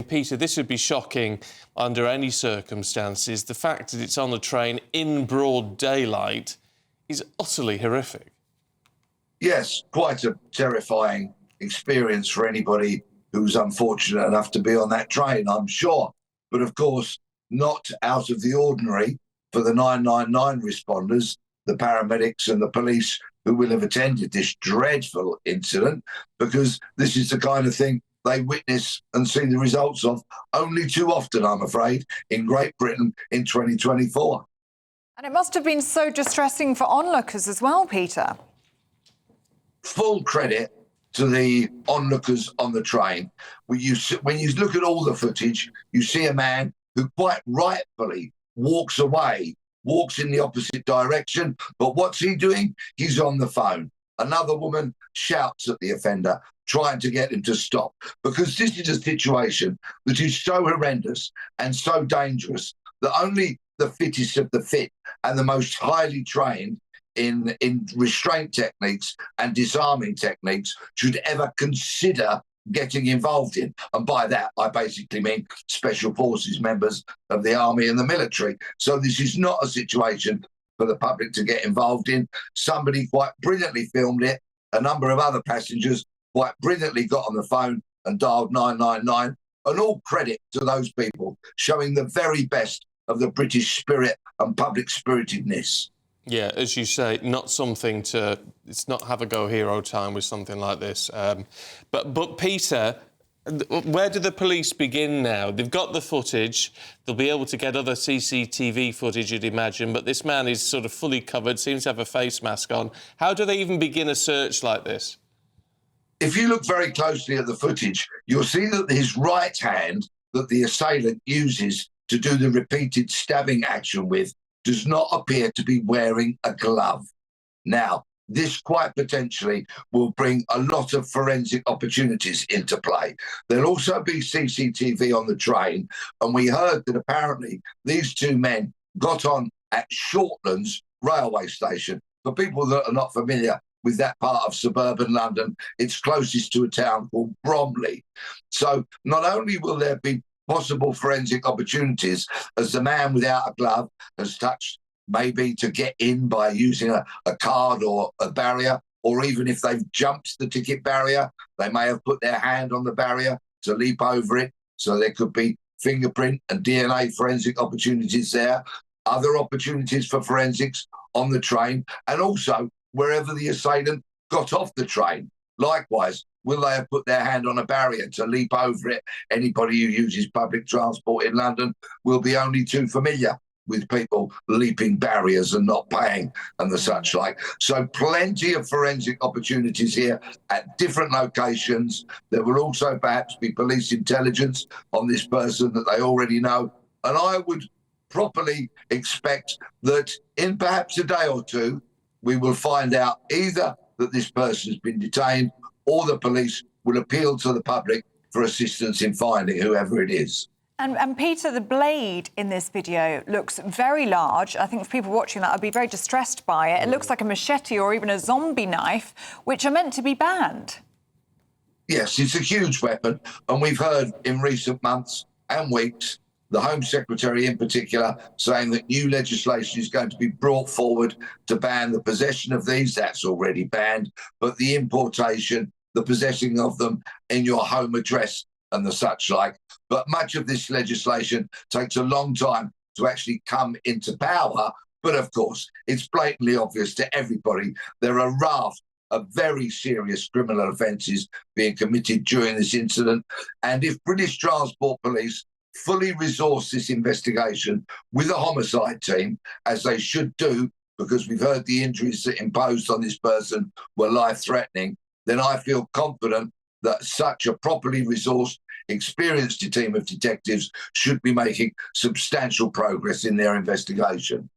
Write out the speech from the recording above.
Peter, this would be shocking under any circumstances. The fact that it's on the train in broad daylight is utterly horrific. Yes, quite a terrifying experience for anybody who's unfortunate enough to be on that train, I'm sure. But of course, not out of the ordinary for the 999 responders, the paramedics and the police who will have attended this dreadful incident, because this is the kind of thing they witness and see the results of only too often, I'm afraid, in Great Britain in 2024. And it must have been so distressing for onlookers as well, Peter. Full credit to the onlookers on the train. When you look at all the footage, you see a man who quite rightfully walks away, walks in the opposite direction. But what's he doing? He's on the phone. Another woman shouts at the offender, trying to get him to stop, because this is a situation that is so horrendous and so dangerous that only the fittest of the fit and the most highly trained in restraint techniques and disarming techniques should ever consider getting involved in. And by that, I basically mean special forces members of the army and the military. So this is not a situation for the public to get involved in. Somebody quite brilliantly filmed it. A number of other passengers quite brilliantly got on the phone and dialed 999. And all credit to those people, showing the very best of the British spirit and public spiritedness. Yeah, as you say, not something to... It's not have a go hero time with something like this. But Peter, where do the police begin now? They've got the footage. They'll be able to get other CCTV footage, you'd imagine, but this man is sort of fully covered, seems to have a face mask on. How do they even begin a search like this? If you look very closely at the footage, you'll see that his right hand that the assailant uses to do the repeated stabbing action with does not appear to be wearing a glove. Now, this quite potentially will bring a lot of forensic opportunities into play. There'll also be CCTV on the train, and we heard that apparently these two men got on at Shortlands railway station. For people that are not familiar with that part of suburban London, it's closest to a town called Bromley. So not only will there be possible forensic opportunities, as the man without a glove has touched maybe to get in by using a card or a barrier, or even if they've jumped the ticket barrier, they may have put their hand on the barrier to leap over it. So there could be fingerprint and DNA forensic opportunities there, other opportunities for forensics on the train, and also wherever the assailant got off the train. Likewise, will they have put their hand on a barrier to leap over it? Anybody who uses public transport in London will be only too familiar with people leaping barriers and not paying and the such like. So plenty of forensic opportunities here at different locations. There will also perhaps be police intelligence on this person that they already know. And I would properly expect that in perhaps a day or two, we will find out either that this person has been detained or the police will appeal to the public for assistance in finding whoever it is. And Peter, the blade in this video looks very large. I think for people watching that, I'd be very distressed by it. It looks like a machete or even a zombie knife, which are meant to be banned. Yes, it's a huge weapon. And we've heard in recent months and weeks, the Home Secretary in particular, saying that new legislation is going to be brought forward to ban the possession of these. That's already banned. But the importation, the possessing of them in your home address and the such like. But much of this legislation takes a long time to actually come into power. But of course, it's blatantly obvious to everybody there are a raft of very serious criminal offences being committed during this incident. And if British Transport Police fully resource this investigation with a homicide team, as they should do, because we've heard the injuries that imposed on this person were life-threatening, then I feel confident that such a properly resourced, experienced team of detectives should be making substantial progress in their investigation.